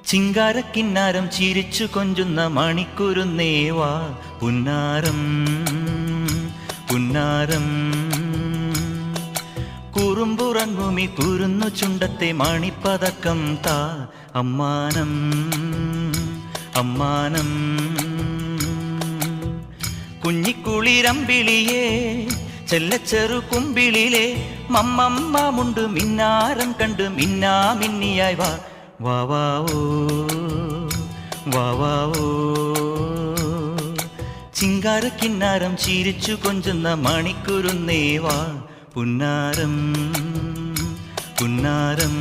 ചിങ്കാരക്കിന്നാരം ചിരിച്ചു കൊഞ്ചുന്ന മണിക്കുരുന്നേവാ പുന്നാരം പുന്നാരം കുറുമ്പുറങ്ങുമി കുരുന്നു ചുണ്ടത്തെ മണിപ്പതക്കം താ അമ്മാനം അമ്മാനം കുഞ്ഞിക്കുളിരമ്പിളിയേ ചെല്ലച്ചെറു കുമ്പിളിലെ മമ്മമ്മമുണ്ട് മിന്നാരം കണ്ട് മിന്നാ മിന്നിയായി വാ വാവാവോ വാവാവോ ചിങ്കാരക്കിന്നാരം ചിരിച്ചു കൊഞ്ചുന്ന മണിക്കുരുന്നേവാ പുന്നാരം പുന്നാരം